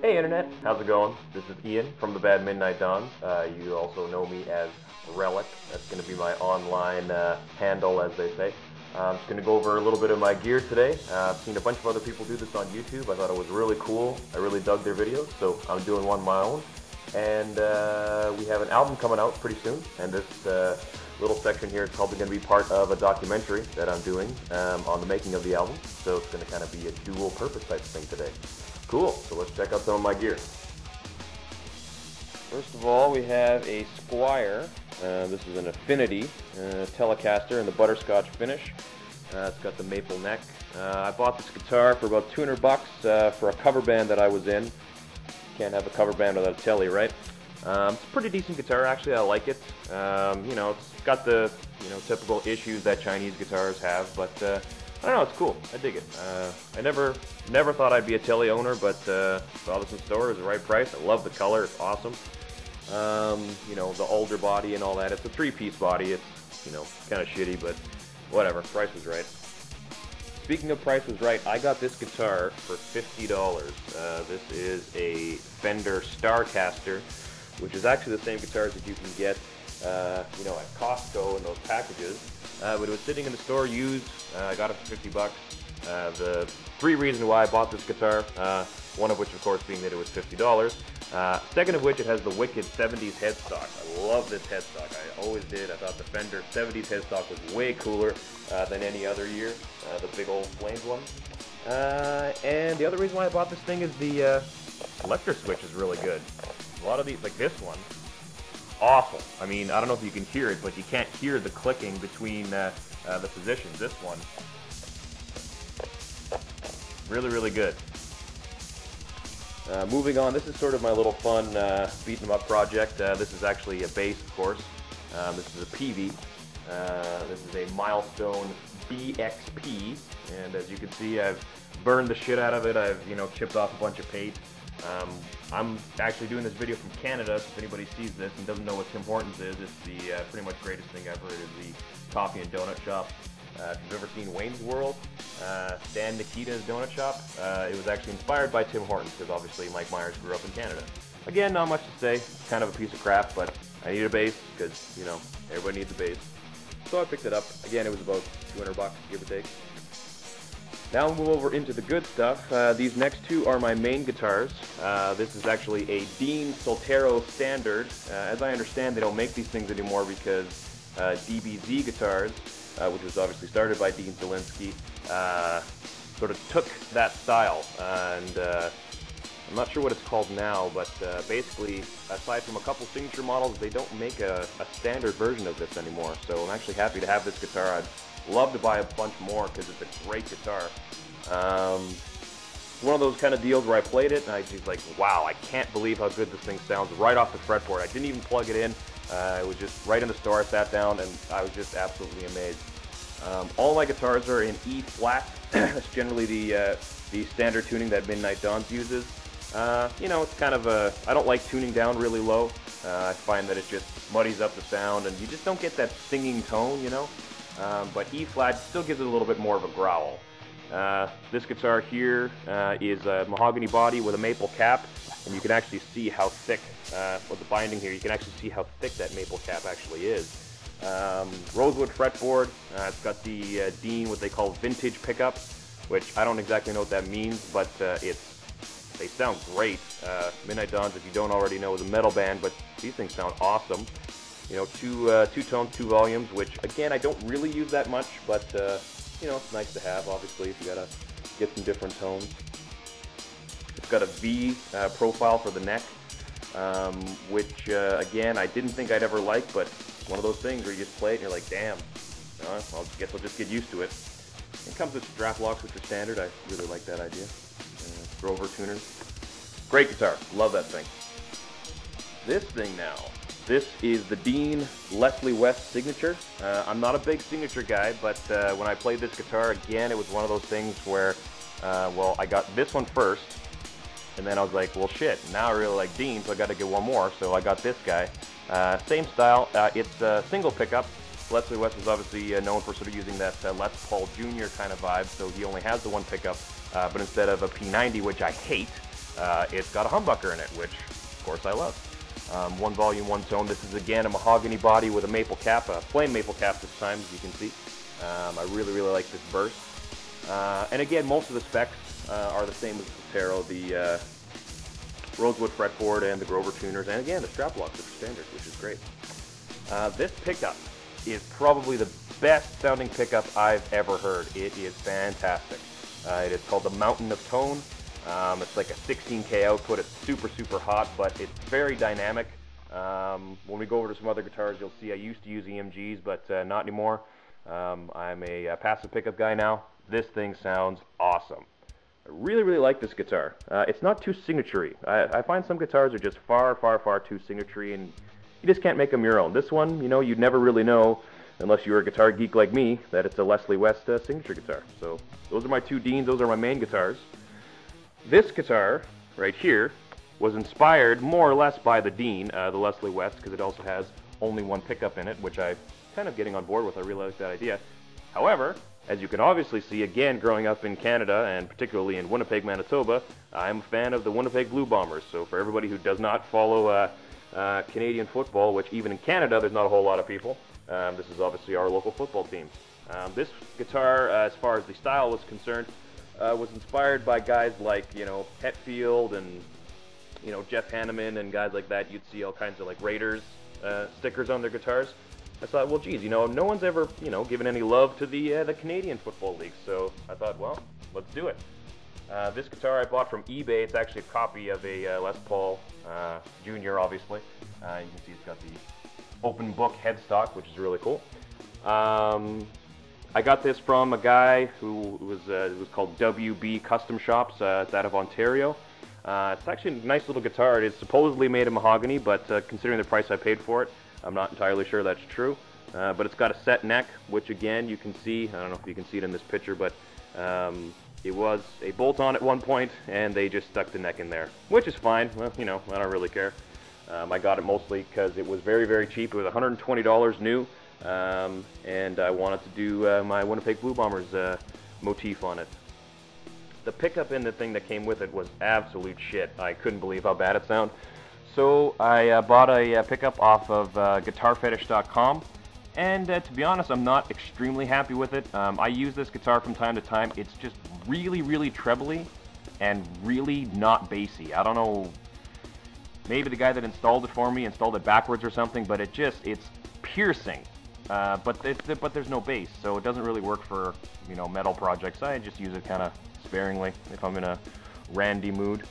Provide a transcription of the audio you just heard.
Hey Internet, how's it going? This is Ian from the Bad Midnight Dawns. You also know me as Relic. That's going to be my online handle, as they say. I'm just going to go over a little bit of my gear today. I've seen a bunch of other people do this on YouTube. I thought it was really cool. I really dug their videos, so I'm doing one of my own. And we have an album coming out pretty soon, and this little section here is probably going to be part of a documentary that I'm doing on the making of the album. So it's going to kind of be a dual purpose type of thing today. Cool, so let's check out some of my gear. First of all, we have a Squire. This is an Affinity Telecaster in the butterscotch finish. It's got the maple neck. I bought this guitar for about 200 bucks for a cover band that I was in. Can't have a cover band without a telly, right? It's a pretty decent guitar, actually. I like it. You know, it's got the typical issues that Chinese guitars have, but I don't know, it's cool. I dig it. I never thought I'd be a telly owner, but saw this in store. It was the right price. I love the color. It's awesome. You know, the older body and all that. It's a three-piece body. It's, you know, kind of shitty, but whatever. Price was right. Speaking of price was right, I got this guitar for $50. This is a Fender Starcaster, which is actually the same guitars that you can get, you know, at Costco in those packages. But it was sitting in the store used. I got it for 50 bucks. The three reasons why I bought this guitar, one of which, of course, being that it was $50. Second of which, it has the wicked 70s headstock. I love this headstock. I always did. I thought the Fender 70s headstock was way cooler than any other year, the big old flamed one. And the other reason why I bought this thing is the selector switch is really good. A lot of these, like this one, awful. I mean, I don't know if you can hear it, but you can't hear the clicking between the positions. This one, really, really good. Moving on, this is sort of my little fun beat 'em up project. This is actually a bass, of course. This is a PV. This is a Milestone BXP, and as you can see, I've burned the shit out of it. I've, you know, chipped off a bunch of paint. I'm actually doing this video from Canada, so if anybody sees this and doesn't know what Tim Hortons is, it's the pretty much greatest thing ever. It is the coffee and donut shop. If you've ever seen Wayne's World, Dan Nikita's donut shop, it was actually inspired by Tim Hortons, because obviously Mike Myers grew up in Canada. Again, not much to say. It's kind of a piece of crap, but I need a bass, because, you know, everybody needs a bass. So I picked it up. Again, it was about 200 bucks, give or take. Now we'll move over into the good stuff. These next two are my main guitars. This is actually a Dean Soltero Standard. As I understand, they don't make these things anymore because DBZ Guitars, which was obviously started by Dean Zelinsky, sort of took that style. And I'm not sure what it's called now, but basically, aside from a couple signature models, they don't make a standard version of this anymore. So I'm actually happy to have this guitar. I'd love to buy a bunch more because it's a great guitar. One of those kind of deals where I played it and I was like, wow, I can't believe how good this thing sounds right off the fretboard. I didn't even plug it in. It was just right in the store. I sat down and I was just absolutely amazed. All my guitars are in E flat. That's generally the standard tuning that Midnight Dawns uses. You know, it's kind of a, I don't like tuning down really low. I find that it just muddies up the sound and you just don't get that singing tone, you know. But E flat still gives it a little bit more of a growl. This guitar here is a mahogany body with a maple cap, and you can actually see how thick, with the binding here, you can actually see how thick that maple cap actually is. Rosewood fretboard. It's got the Dean, what they call vintage pickups, which I don't exactly know what that means, but they sound great. Midnight Dawns, if you don't already know, is a metal band, but these things sound awesome. You know, two tones, two volumes, which again I don't really use that much, but you know, it's nice to have. Obviously, if you gotta get some different tones. It's got a V profile for the neck, which again I didn't think I'd ever like, but it's one of those things where you just play it and you're like, damn. I guess I'll just get used to it. It comes with strap locks, which are standard. I really like that idea. Grover tuners. Great guitar. Love that thing. This thing now. This is the Dean Leslie West Signature. I'm not a big signature guy, but when I played this guitar, again, it was one of those things where, well, I got this one first, and then I was like, well, shit, now I really like Dean, so I got to get one more, so I got this guy. Same style. It's a single pickup. Leslie West is obviously known for sort of using that Les Paul Jr. kind of vibe, so he only has the one pickup, but instead of a P90, which I hate, it's got a humbucker in it, which, of course, I love. One volume, one tone. This is, again, a mahogany body with a maple cap, a plain maple cap this time, as you can see. I really, really like this burst. And again, most of the specs are the same as the Taro, the Rosewood fretboard and the Grover tuners, and again, the strap locks are standard, which is great. This pickup is probably the best sounding pickup I've ever heard. It is fantastic. It is called the Mountain of Tone. It's like a 16K output. It's super, super hot, but it's very dynamic. When we go over to some other guitars, you'll see I used to use EMGs, but not anymore. I'm a passive pickup guy now. This thing sounds awesome. I really, really like this guitar. It's not too signature-y. I find some guitars are just far, far, far too signature-y, and you just can't make them your own. This one, you know, you'd never really know, unless you're a guitar geek like me, that it's a Leslie West signature guitar. So those are my two Deans. Those are my main guitars. This guitar, right here, was inspired more or less by the Dean, the Leslie West, because it also has only one pickup in it, which I'm kind of getting on board with. I really like that idea. However, as you can obviously see, again, growing up in Canada, and particularly in Winnipeg, Manitoba, I'm a fan of the Winnipeg Blue Bombers. So for everybody who does not follow Canadian football, which even in Canada there's not a whole lot of people, this is obviously our local football team. This guitar, as far as the style was concerned, was inspired by guys like, you know, Hetfield and, you know, Jeff Hanneman and guys like that. You'd see all kinds of like Raiders stickers on their guitars. I thought, well, geez, you know, no one's ever, you know, given any love to the Canadian Football League, so I thought, well, let's do it. This guitar I bought from eBay. It's actually a copy of a Les Paul Jr., obviously. You can see it's got the open book headstock, which is really cool. I got this from a guy who was called WB Custom Shops. It's out of Ontario. It's actually a nice little guitar. It is supposedly made of mahogany, but considering the price I paid for it, I'm not entirely sure that's true. But it's got a set neck, which again you can see. I don't know if you can see it in this picture, but it was a bolt-on at one point, and they just stuck the neck in there, which is fine. Well, you know, I don't really care. I got it mostly because it was very, very cheap. It was $120 new, and I wanted to do my Winnipeg Blue Bombers motif on it. The pickup in the thing that came with it was absolute shit. I couldn't believe how bad it sounded. So I bought a pickup off of guitarfetish.com, and to be honest, I'm not extremely happy with it. I use this guitar from time to time. It's just really, really trebly and really not bassy. I don't know, maybe the guy that installed it for me installed it backwards or something, but it's piercing. But there's no bass, so it doesn't really work for, you know, metal projects. I just use it kind of sparingly if I'm in a randy mood.